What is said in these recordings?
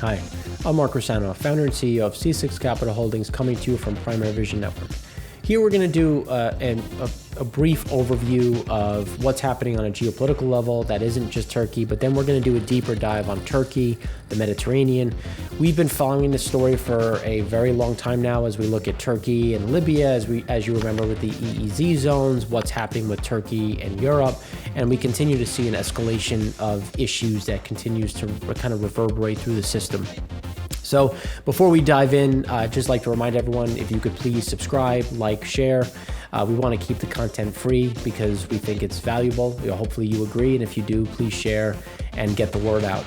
Hi, I'm Mark Rossano, founder and CEO of C6 Capital Holdings, coming to you from Primary Vision Network. Here we're going to do a brief overview of what's happening on a geopolitical level that isn't just Turkey, but then we're going to do a deeper dive on Turkey, the Mediterranean. We've been following this story for a very long time now as we look at Turkey and Libya, as you remember with the EEZ zones, what's happening with Turkey and Europe, and we continue to see an escalation of issues that continues to kind of reverberate through the system. So before we dive in, I'd just like to remind everyone, if you could please subscribe, like, share. We want to keep the content free because we think it's valuable. Hopefully you agree, and if you do, please share and get the word out.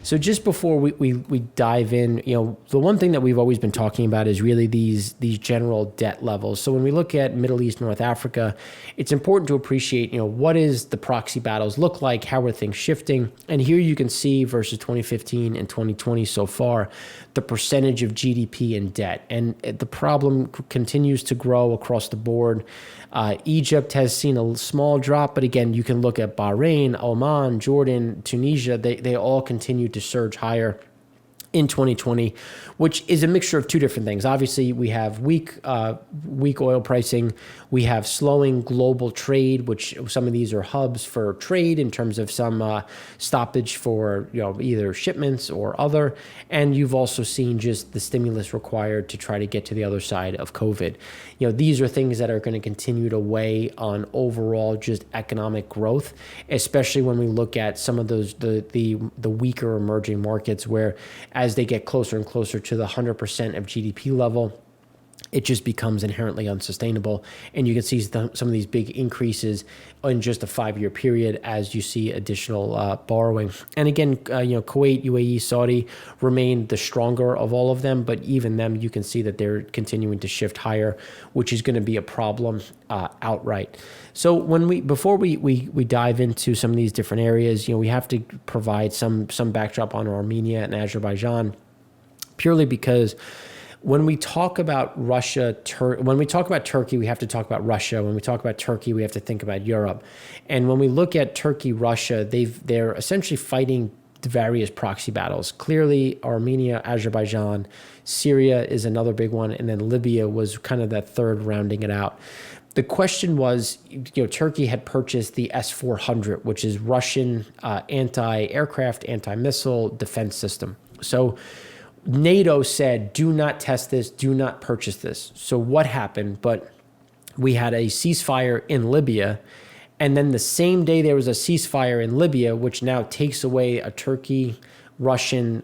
So just before we dive in, the one thing that we've always been talking about is really these general debt levels. So when we look at Middle East, North Africa, it's important to appreciate, what is the proxy battles look like? How are things shifting? And here you can see versus 2015 and 2020 so far, the percentage of GDP in debt. And the problem continues to grow across the board. Egypt has seen a small drop, but again, you can look at Bahrain, Oman, Jordan, Tunisia, they all continue to surge higher in 2020, which is a mixture of two different things. Obviously, we have weak oil pricing. We have slowing global trade, which some of these are hubs for trade in terms of some stoppage for either shipments or other. And you've also seen just the stimulus required to try to get to the other side of COVID. These are things that are going to continue to weigh on overall just economic growth, especially when we look at some of those the weaker emerging markets where as they get closer and closer to the 100% of GDP level, it just becomes inherently unsustainable. And you can see some of these big increases in just a 5-year period as you see additional borrowing. And again, Kuwait, UAE, Saudi remain the stronger of all of them, but even them, you can see that they're continuing to shift higher, which is going to be a problem outright. So before we dive into some of these different areas, we have to provide some backdrop on Armenia and Azerbaijan, purely because when we talk about when we talk about Turkey, we have to talk about Russia. When we talk about Turkey, we have to think about Europe. And when we look at Turkey, Russia, they're essentially fighting the various proxy battles. Clearly, Armenia, Azerbaijan, Syria is another big one, and then Libya was kind of that third, rounding it out. The question was, Turkey had purchased the S-400, which is Russian anti-aircraft, anti-missile defense system. So NATO said, do not test this, do not purchase this. So what happened? But we had a ceasefire in Libya, and then the same day there was a ceasefire in Libya, which now takes away a Turkey-Russian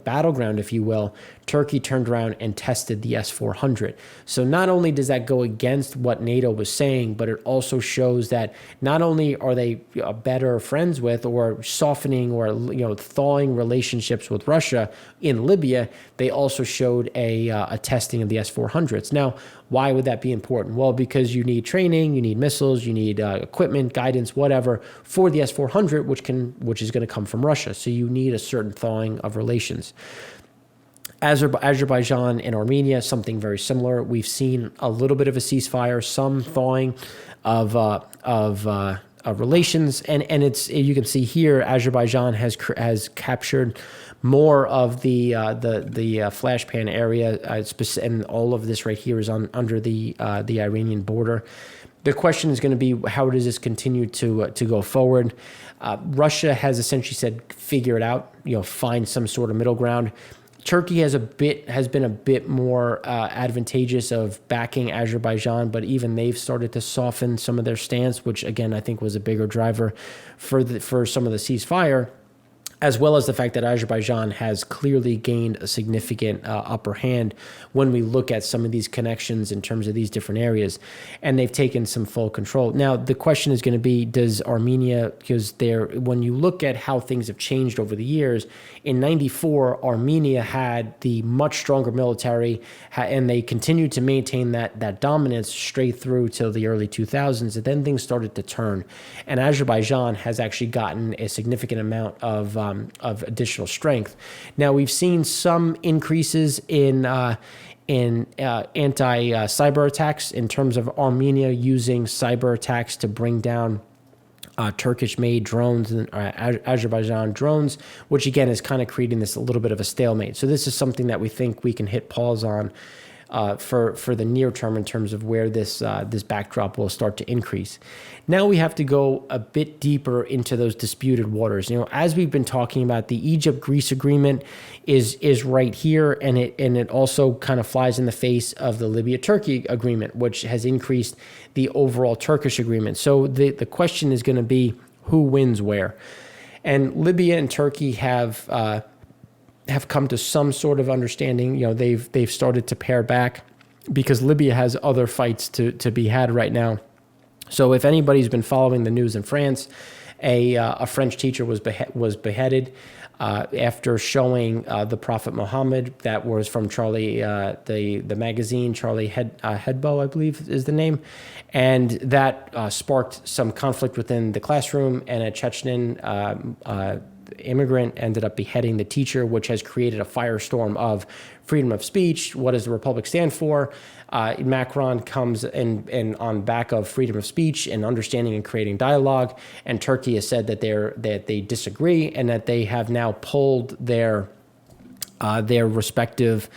battleground, if you will. Turkey turned around and tested the S-400. So not only does that go against what NATO was saying, but it also shows that not only are they better friends with or softening or thawing relationships with Russia in Libya, they also showed a testing of the S-400s. Now, why would that be important? Well, because you need training, you need missiles, you need equipment, guidance, whatever, for the S-400, which is going to come from Russia. So you need a certain thawing of relations. Azerbaijan and Armenia, something very similar. We've seen a little bit of a ceasefire, some thawing of relations, and it's, you can see here Azerbaijan has captured more of the flashpan area, and all of this right here is under the Iranian border. The question is going to be, how does this continue to go forward? Russia has essentially said, figure it out, find some sort of middle ground. Turkey has been a bit more advantageous of backing Azerbaijan, but even they've started to soften some of their stance, which again I think was a bigger driver for some of the ceasefire, as well as the fact that Azerbaijan has clearly gained a significant upper hand when we look at some of these connections in terms of these different areas, and they've taken some full control. Now, the question is going to be, does Armenia, because when you look at how things have changed over the years, in 94, Armenia had the much stronger military, and they continued to maintain that dominance straight through till the early 2000s, and then things started to turn, and Azerbaijan has actually gotten a significant amount of additional strength. Now, we've seen some increases in anti-cyber attacks in terms of Armenia using cyber attacks to bring down Turkish-made drones and Azerbaijan drones, which again is kind of creating this a little bit of a stalemate. So this is something that we think we can hit pause on for the near term in terms of where this backdrop will start to increase. Now we have to go a bit deeper into those disputed waters. As we've been talking about, the Egypt-Greece agreement is right here, and it also kind of flies in the face of the Libya-Turkey agreement, which has increased the overall Turkish agreement. So the question is going to be who wins where, and Libya and Turkey have come to some sort of understanding. They've started to pare back because Libya has other fights to be had right now. So if anybody's been following the news in France, a French teacher was beheaded after showing the Prophet Muhammad. That was from Charlie, the magazine, Charlie Hebdo, I believe is the name. And that sparked some conflict within the classroom, and a Chechen immigrant ended up beheading the teacher, which has created a firestorm of freedom of speech. What does the Republic stand for? Macron comes in on back of freedom of speech and understanding and creating dialogue. And Turkey has said that they disagree, and that they have now pulled their respective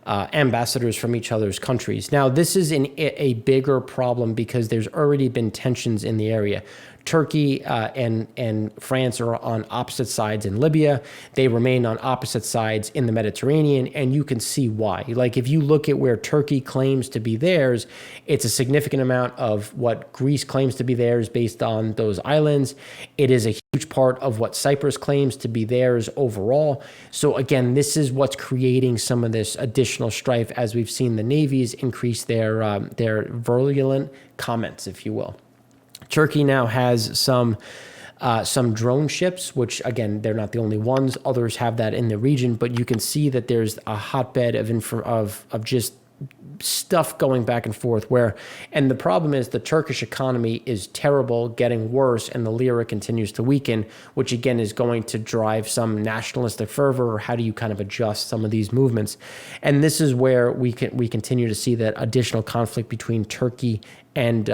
ambassadors from each other's countries. Now, this is a bigger problem because there's already been tensions in the area. Turkey and France are on opposite sides in Libya. They remain on opposite sides in the Mediterranean, and you can see why. Like, if you look at where Turkey claims to be theirs, it's a significant amount of what Greece claims to be theirs based on those islands. It is a huge part of what Cyprus claims to be theirs overall. So again, this is what's creating some of this additional strife, as we've seen the navies increase their virulent comments, if you will. Turkey now has some drone ships, which again, they're not the only ones. Others have that in the region, but you can see that there's a hotbed of just stuff going back and forth and the problem is the Turkish economy is terrible, getting worse, and the lira continues to weaken, which again is going to drive some nationalistic fervor. Or how do you kind of adjust some of these movements? And this is where we continue to see that additional conflict between Turkey and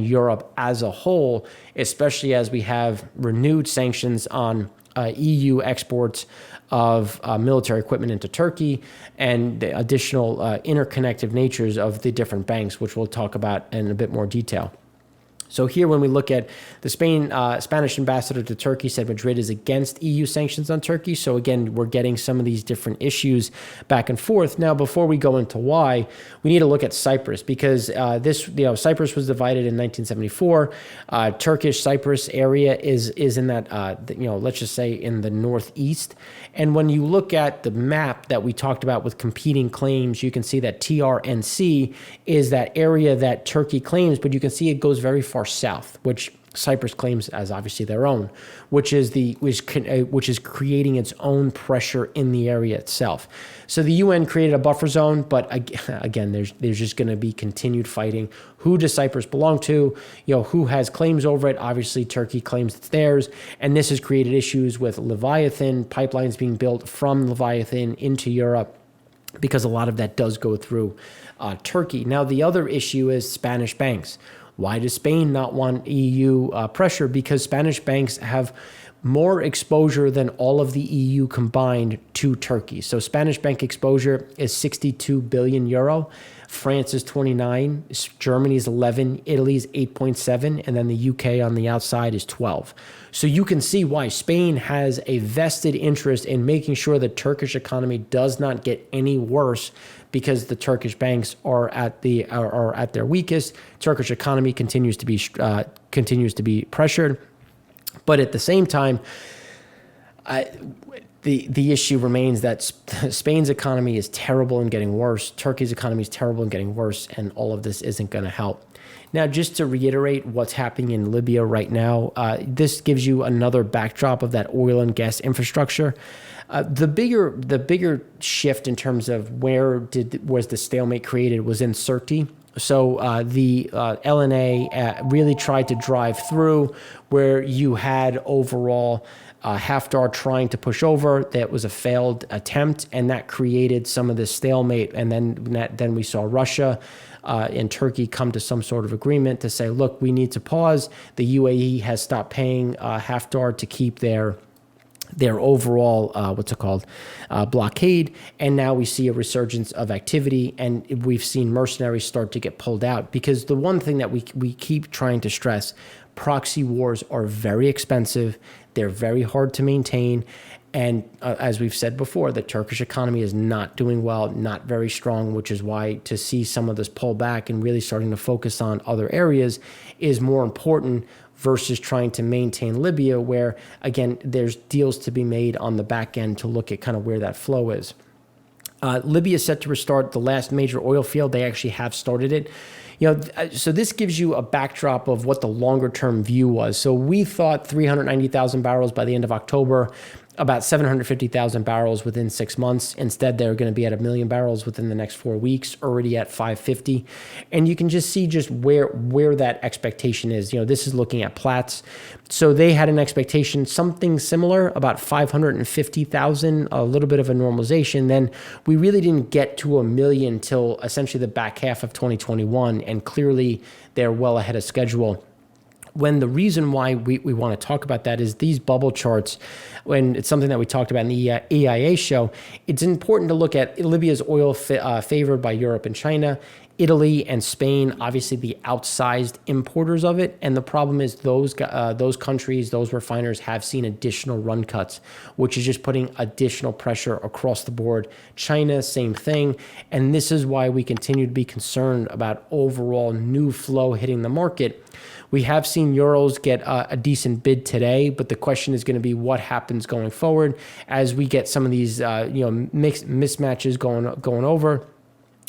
Europe as a whole, especially as we have renewed sanctions on EU exports of military equipment into Turkey, and the additional interconnected natures of the different banks, which we'll talk about in a bit more detail. So here, when we look at the Spanish ambassador to Turkey said Madrid is against EU sanctions on Turkey. So again, we're getting some of these different issues back and forth. Now, before we go into why, we need to look at Cyprus, because Cyprus was divided in 1974. Turkish Cyprus area is in that let's just say in the northeast. And when you look at the map that we talked about with competing claims, you can see that TRNC is that area that Turkey claims, but you can see it goes very far south, which Cyprus claims as obviously their own, which is creating its own pressure in the area itself. So the UN created a buffer zone, but again, there's just going to be continued fighting. Who does Cyprus belong to? Who has claims over it? Obviously, Turkey claims it's theirs, and this has created issues with Leviathan pipelines being built from Leviathan into Europe, because a lot of that does go through Turkey. Now, the other issue is Spanish banks. Why does Spain not want EU pressure? Because Spanish banks have more exposure than all of the EU combined to Turkey. So Spanish bank exposure is 62 billion euro. France is 29, Germany is 11, Italy is 8.7, and then the UK on the outside is 12. So you can see why Spain has a vested interest in making sure the Turkish economy does not get any worse, because the Turkish banks are at their weakest. Turkish economy continues to be pressured, but at the same time, the issue remains that Spain's economy is terrible and getting worse. Turkey's economy is terrible and getting worse, and all of this isn't going to help. Now, just to reiterate what's happening in Libya right now, this gives you another backdrop of that oil and gas infrastructure. The bigger shift in terms of was the stalemate created was in Sirte. So the LNA really tried to drive through, where you had overall Haftar trying to push over. That was a failed attempt, and that created some of this stalemate. And then we saw Russia and Turkey come to some sort of agreement to say, look, we need to pause. The UAE has stopped paying Haftar to keep their overall, blockade. And now we see a resurgence of activity, and we've seen mercenaries start to get pulled out. Because the one thing that we keep trying to stress, proxy wars are very expensive. They're very hard to maintain. And as we've said before, the Turkish economy is not doing well, not very strong, which is why to see some of this pull back and really starting to focus on other areas is more important versus trying to maintain Libya, where, again, there's deals to be made on the back end to look at kind of where that flow is. Libya is set to restart the last major oil field. They actually have started it. So this gives you a backdrop of what the longer term view was. So we thought 390,000 barrels by the end of October, about 750,000 barrels within 6 months. Instead, they're going to be at 1 million barrels within the next 4 weeks, already at 550. And you can just see just where that expectation is. This is looking at Platts. So they had an expectation, something similar, about 550,000, a little bit of a normalization. Then we really didn't get to 1 million till essentially the back half of 2021. And clearly, they're well ahead of schedule. When the reason why we want to talk about that is these bubble charts, when it's something that we talked about in the EIA show, it's important to look at Libya's oil favored by Europe and China, Italy and Spain, obviously the outsized importers of it. And the problem is those countries, those refiners have seen additional run cuts, which is just putting additional pressure across the board. China, same thing. And this is why we continue to be concerned about overall new flow hitting the market. We have seen Urals get a decent bid today, but the question is going to be what happens going forward as we get some of these mismatches going over.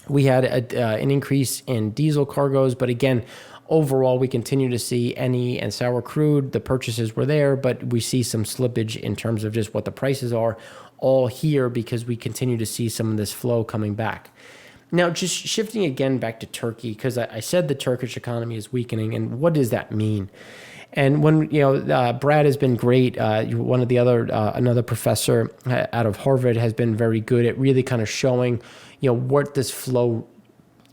We had an increase in diesel cargoes, but again, overall, we continue to see NE and sour crude. The purchases were there, but we see some slippage in terms of just what the prices are all here because we continue to see some of this flow coming back. Now, just shifting again back to Turkey, because I said the Turkish economy is weakening, and what does that mean? And when Brad has been great. One of the another professor out of Harvard has been very good at really kind of showing, what this flow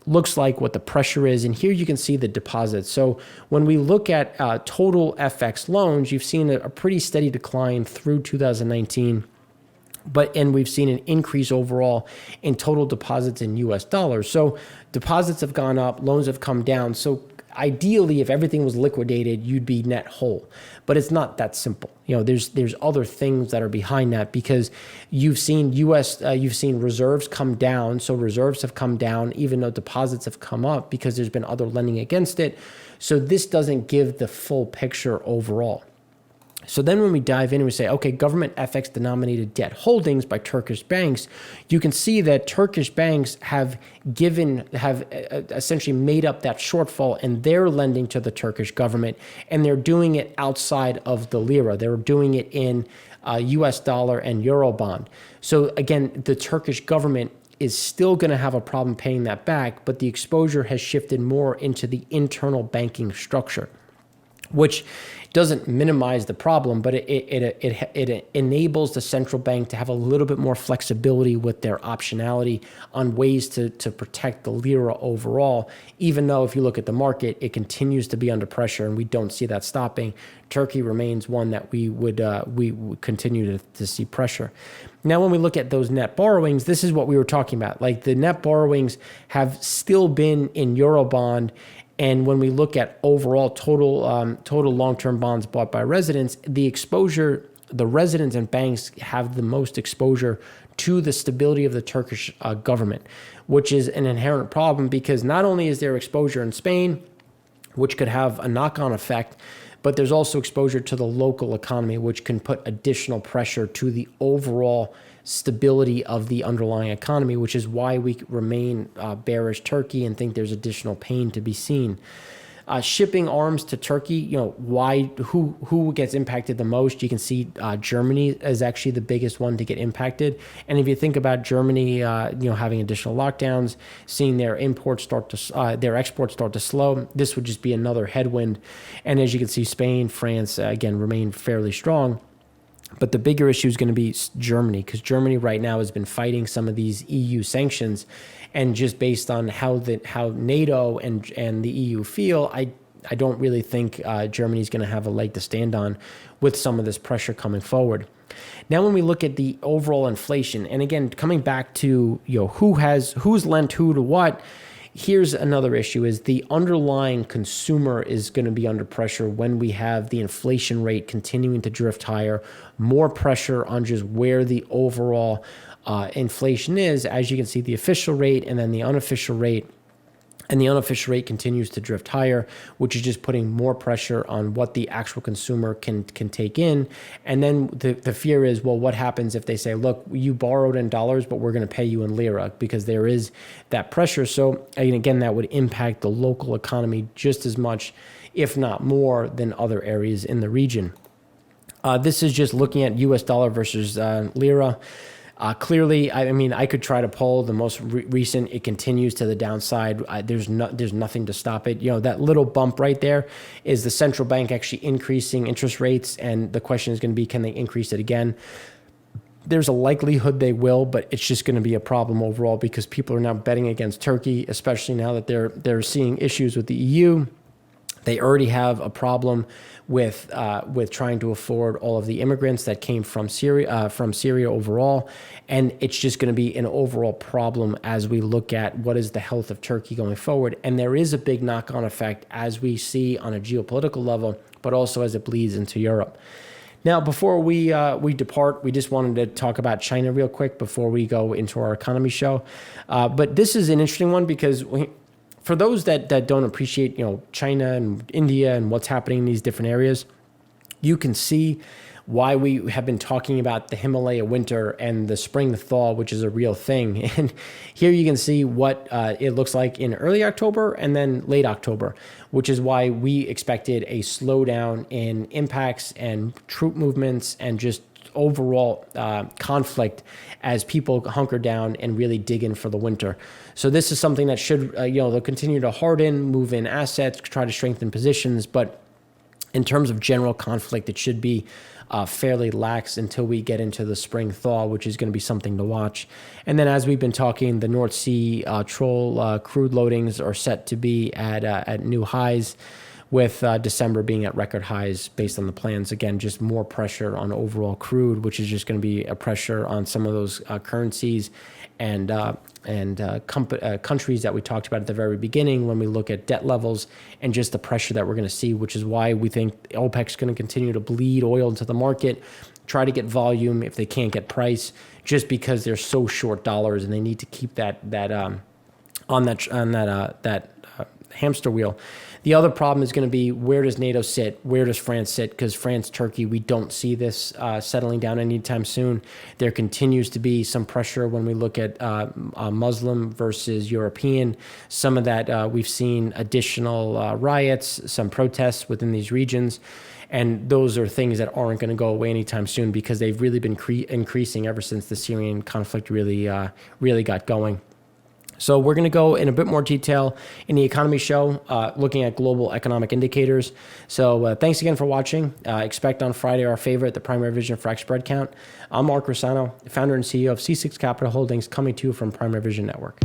looks like, what the pressure is. And here you can see the deposits. So when we look at total FX loans, you've seen a pretty steady decline through 2019. And we've seen an increase overall in total deposits in US dollars. So deposits have gone up, loans have come down. So ideally, if everything was liquidated, you'd be net whole. But it's not that simple. There's other things that are behind that because you've seen reserves come down. So reserves have come down, even though deposits have come up because there's been other lending against it. So this doesn't give the full picture overall. So then when we dive in and we say, okay, government FX denominated debt holdings by Turkish banks, you can see that Turkish banks have essentially made up that shortfall in their lending to the Turkish government, and they're doing it outside of the Lira. They're doing it in US dollar and Euro bond. So again, the Turkish government is still going to have a problem paying that back, but the exposure has shifted more into the internal banking structure, which doesn't minimize the problem, but it enables the central bank to have a little bit more flexibility with their optionality on ways to protect the Lira overall, even though if you look at the market, it continues to be under pressure and we don't see that stopping. Turkey remains one that we would continue to see pressure. Now, when we look at those net borrowings, this is what we were talking about. Like the net borrowings have still been in Eurobond. And when we look at overall total long-term bonds bought by residents, the residents and banks have the most exposure to the stability of the Turkish government, which is an inherent problem because not only is there exposure in Spain, which could have a knock-on effect, but there's also exposure to the local economy, which can put additional pressure to the overall stability of the underlying economy, which is why we remain bearish Turkey and think there's additional pain to be seen. Shipping arms to Turkey, who gets impacted the most? You can see Germany is actually the biggest one to get impacted. And if you think about Germany, having additional lockdowns, seeing their exports start to slow, this would just be another headwind. And as you can see, Spain, France, again, remain fairly strong. But the bigger issue is going to be Germany, because Germany right now has been fighting some of these EU sanctions, and just based on how NATO and the EU feel, I don't really think Germany's going to have a leg to stand on with some of this pressure coming forward. Now, when we look at the overall inflation, and again, coming back to who's lent who to what, here's another issue: is the underlying consumer is going to be under pressure when we have the inflation rate continuing to drift higher, more pressure on just where the overall inflation is. As you can see, the official rate and then the unofficial rate. And the unofficial rate continues to drift higher, which is just putting more pressure on what the actual consumer can take in. And then the fear is, well, what happens if they say, look, you borrowed in dollars, but we're going to pay you in Lira, because there is that pressure. So again, that would impact the local economy just as much, if not more, than other areas in the region. This is just looking at US dollar versus Lira. Clearly, I mean, I could try to pull the most recent. It continues to the downside. There's nothing to stop it. That little bump right there is the central bank actually increasing interest rates, and the question is going to be, can they increase it again? There's a likelihood they will, but it's just going to be a problem overall, because people are now betting against Turkey, especially now that they're seeing issues with the EU. They already have a problem with trying to afford all of the immigrants that came from Syria overall, and it's just going to be an overall problem as we look at what is the health of Turkey going forward. And there is a big knock-on effect, as we see on a geopolitical level, but also as it bleeds into Europe. Now, before we depart, we just wanted to talk about China real quick before we go into our economy show. But this is an interesting one, because for those that don't appreciate, China and India and what's happening in these different areas, you can see why we have been talking about the Himalaya winter and the spring thaw, which is a real thing. And here you can see what it looks like in early October and then late October, which is why we expected a slowdown in impacts and troop movements and just overall conflict as people hunker down and really dig in for the winter. So this is something that should, they'll continue to harden, move in assets, try to strengthen positions. But in terms of general conflict, it should be fairly lax until we get into the spring thaw, which is going to be something to watch. And then, as we've been talking, the North Sea Troll crude loadings are set to be at new highs, with December being at record highs based on the plans. Again, just more pressure on overall crude, which is just going to be a pressure on some of those currencies and countries that we talked about at the very beginning when we look at debt levels and just the pressure that we're going to see, which is why we think OPEC's going to continue to bleed oil into the market, try to get volume if they can't get price, just because they're so short dollars and they need to keep that hamster wheel. The other problem is going to be, where does NATO sit? Where does France sit? Because France, Turkey, we don't see this settling down anytime soon. There continues to be some pressure when we look at Muslim versus European. Some of that we've seen additional riots, some protests within these regions. And those are things that aren't going to go away anytime soon, because they've really been increasing ever since the Syrian conflict really got going. So we're going to go in a bit more detail in the economy show, looking at global economic indicators. So thanks again for watching. Expect on Friday our favorite, the primary vision Frac Spread Count. I'm Mark Rossano, founder and CEO of C6 Capital Holdings, coming to you from Primary Vision Network.